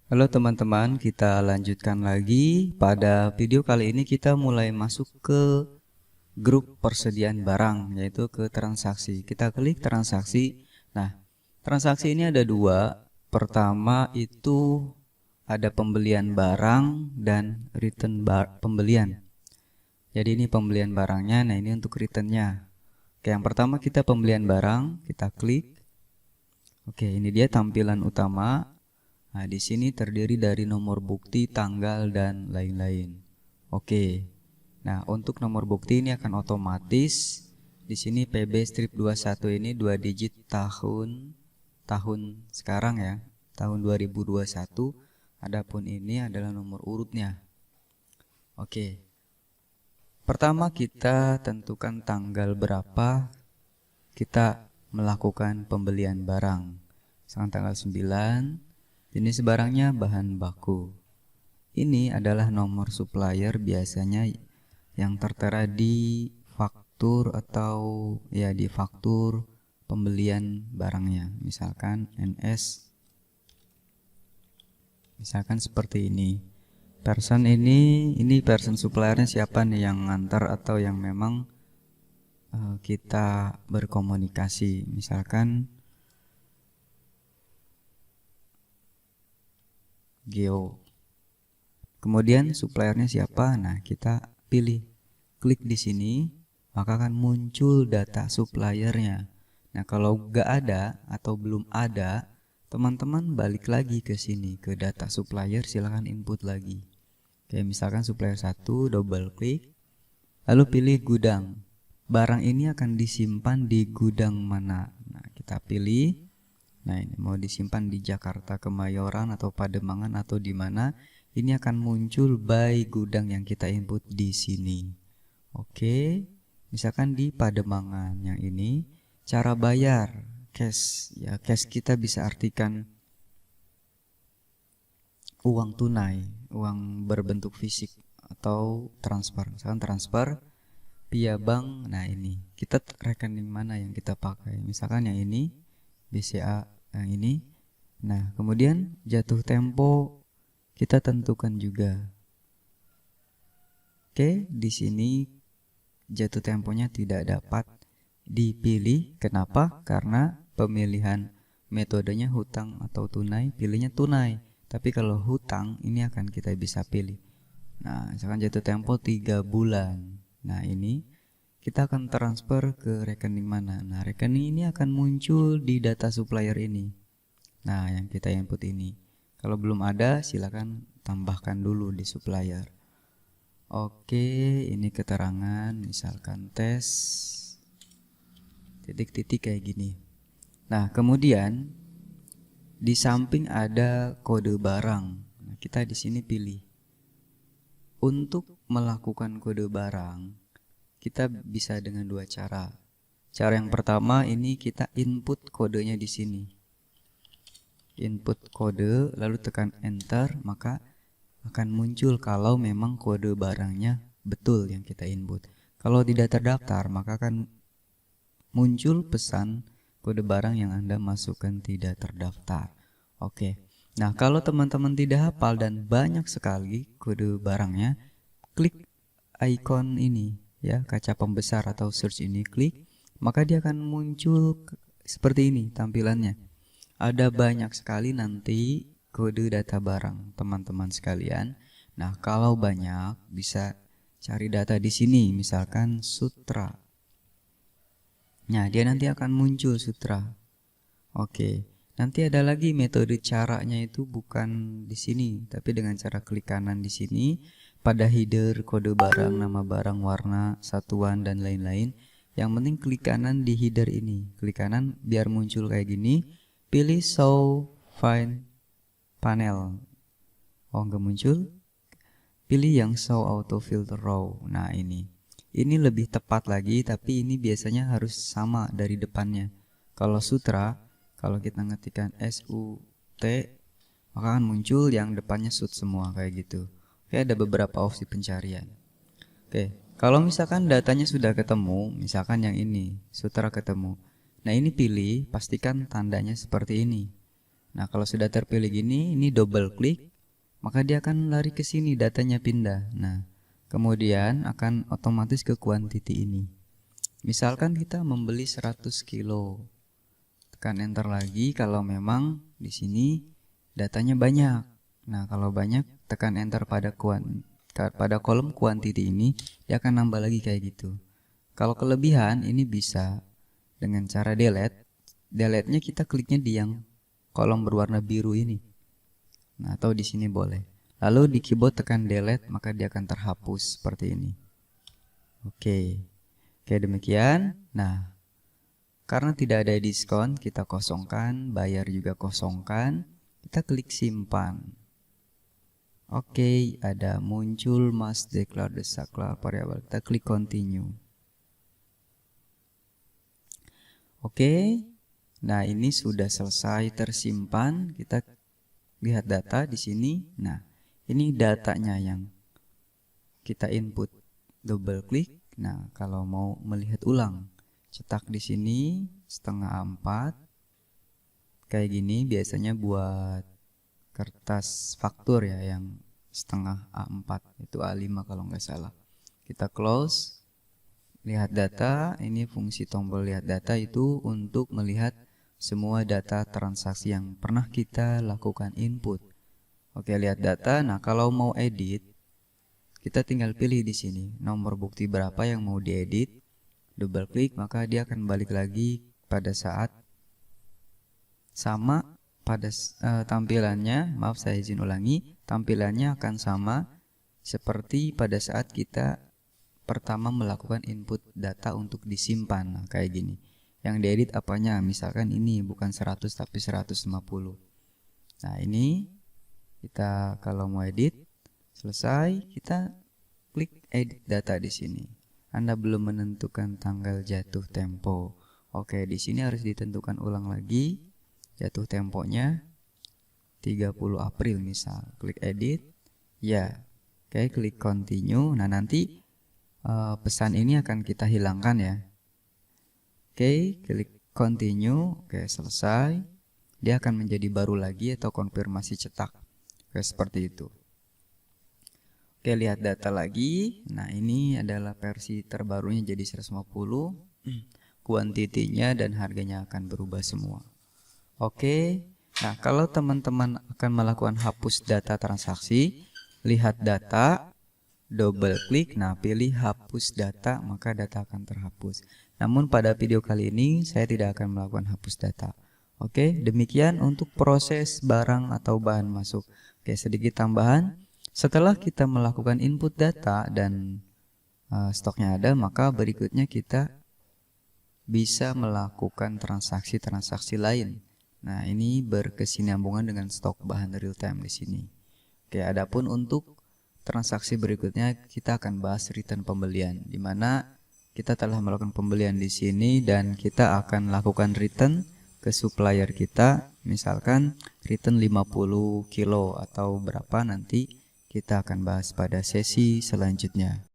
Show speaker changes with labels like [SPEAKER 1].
[SPEAKER 1] Halo teman-teman, kita lanjutkan lagi. Pada video kali ini kita mulai masuk ke grup persediaan barang, yaitu ke transaksi. Kita klik transaksi. Nah, transaksi ini ada dua. Pertama itu ada pembelian barang dan return pembelian. Jadi ini pembelian barangnya, nah ini untuk returnnya. Oke, yang pertama kita pembelian barang, kita klik. Oke, ini dia tampilan utama. Nah, di sini terdiri dari nomor bukti, tanggal, dan lain-lain. Oke. Nah, untuk nomor bukti ini akan otomatis. Di sini PB strip 21 ini 2 digit tahun sekarang ya, tahun 2021. Adapun ini adalah nomor urutnya. Oke. Pertama kita tentukan tanggal berapa kita melakukan pembelian barang. Misalkan tanggal 9. Jenis barangnya bahan baku. Ini adalah nomor supplier biasanya yang tertera di faktur atau ya di faktur pembelian barangnya. Misalkan NS. Misalkan seperti ini. Person ini person suppliernya siapa nih yang ngantar atau yang memang kita berkomunikasi. Misalkan Geo. Kemudian suppliernya siapa? Nah, kita pilih. Klik di sini, maka akan muncul data suppliernya. Nah, kalau nggak ada atau belum ada, teman-teman balik lagi ke sini, ke data supplier, silahkan input lagi. Kayak misalkan supplier 1, double klik, lalu pilih gudang. Barang ini akan disimpan di gudang mana? Nah, kita pilih. Nah, ini mau disimpan di Jakarta, Kemayoran, atau Pademangan, atau di mana? Ini akan muncul by gudang yang kita input di sini. Oke, misalkan di Pademangan yang ini, cara bayar cash. Ya, cash kita bisa artikan uang tunai, uang berbentuk fisik, atau transfer. Misalkan transfer via bank. Nah, ini kita rekening mana yang kita pakai? Misalkan yang ini BCA. Yang ini. Nah, kemudian jatuh tempo kita tentukan juga. Oke, di sini jatuh temponya tidak dapat dipilih. Kenapa? Karena pemilihan metodenya hutang atau tunai, pilihnya tunai. Tapi kalau hutang ini akan kita bisa pilih. Nah, misalkan jatuh tempo 3 bulan. Nah, ini kita akan transfer ke rekening mana. Nah, rekening ini akan muncul di data supplier ini. Nah, yang kita input ini. Kalau belum ada, silakan tambahkan dulu di supplier. Oke, ini keterangan, misalkan tes titik-titik kayak gini. Nah, kemudian di samping ada kode barang. Nah, kita di sini pilih. Untuk melakukan kode barang, kita bisa dengan dua cara. Cara yang pertama ini kita input kodenya di sini. Input kode lalu tekan enter, maka akan muncul kalau memang kode barangnya betul yang kita input. Kalau tidak terdaftar, maka akan muncul pesan kode barang yang Anda masukkan tidak terdaftar. Oke. Nah, kalau teman-teman tidak hafal dan banyak sekali kode barangnya, klik icon ini ya, kaca pembesar atau search ini, klik, maka dia akan muncul seperti ini tampilannya. Ada banyak sekali nanti kode data barang teman-teman sekalian. Nah, kalau banyak bisa cari data di sini, misalkan sutra. Nah, dia nanti akan muncul sutra. Oke. Nanti ada lagi metode caranya itu bukan di sini, tapi dengan cara klik kanan di sini pada header kode barang, nama barang, warna, satuan dan lain-lain. Yang penting klik kanan di header ini. Klik kanan biar muncul kayak gini. Pilih show find panel. Oh, nggak muncul. Pilih yang show auto filter row. Nah, ini lebih tepat lagi, tapi ini biasanya harus sama dari depannya. Kalau sutra, kalau kita ngetikkan SUT, maka akan muncul yang depannya sut semua kayak gitu. Oke, ada beberapa opsi pencarian. Oke, kalau misalkan datanya sudah ketemu, misalkan yang ini sutra ketemu. Nah, ini pilih, pastikan tandanya seperti ini. Nah, kalau sudah terpilih gini, ini double klik, maka dia akan lari ke sini, datanya pindah. Nah, kemudian akan otomatis ke quantity ini. Misalkan kita membeli 100 kilo. Tekan enter lagi kalau memang di sini datanya banyak. Nah, kalau banyak tekan enter pada kolom quantity ini, dia akan nambah lagi kayak gitu. Kalau kelebihan ini bisa dengan cara delete. Delete-nya kita kliknya di yang kolom berwarna biru ini. Nah, atau di sini boleh. Lalu di keyboard tekan delete, maka dia akan terhapus seperti ini. Oke. Oke, demikian. Nah, karena tidak ada diskon, kita kosongkan, bayar juga kosongkan. Kita klik simpan. Oke, ada muncul must declare the saklar variable. Kita klik continue. Oke. Nah, ini sudah selesai tersimpan. Kita lihat data di sini. Nah, ini datanya yang kita input. Double klik. Nah, kalau mau melihat ulang, cetak di sini 3/4 kayak gini, biasanya buat kertas faktur ya, yang 1/2 A4 itu A5 kalau nggak salah. Kita close, lihat data. Ini fungsi tombol lihat data itu untuk melihat semua data transaksi yang pernah kita lakukan input. Oke, lihat data. Nah, kalau mau edit, kita tinggal pilih di sini nomor bukti berapa yang mau diedit. Double klik, maka dia akan balik lagi pada saat sama pada tampilannya. Maaf, saya izin ulangi. Tampilannya akan sama seperti pada saat kita pertama melakukan input data untuk disimpan. Nah, kayak gini. Yang diedit apanya? Misalkan ini bukan 100 tapi 150. Nah, ini kita kalau mau edit, selesai, kita klik edit data di sini. Anda belum menentukan tanggal jatuh tempo. Oke, di sini harus ditentukan ulang lagi jatuh temponya 30 April misal. Klik edit. Ya. Oke, klik continue. Nah, nanti pesan ini akan kita hilangkan ya. Oke, klik continue. Oke, selesai. Dia akan menjadi baru lagi atau konfirmasi cetak. Oke, seperti itu. Oke, lihat data lagi. Nah, ini adalah versi terbarunya jadi 150. Kuantitinya dan harganya akan berubah semua. Oke. Nah, kalau teman-teman akan melakukan hapus data transaksi, lihat data, double klik, nah pilih hapus data, maka data akan terhapus. Namun pada video kali ini saya tidak akan melakukan hapus data. Oke, demikian untuk proses barang atau bahan masuk. Oke, sedikit tambahan. Setelah kita melakukan input data dan stoknya ada, maka berikutnya kita bisa melakukan transaksi-transaksi lain. Nah, ini berkesinambungan dengan stok bahan real time di sini. Oke, adapun untuk transaksi berikutnya kita akan bahas return pembelian, di mana kita telah melakukan pembelian di sini dan kita akan lakukan return ke supplier kita, misalkan return 50 kilo atau berapa, nanti kita akan bahas pada sesi selanjutnya.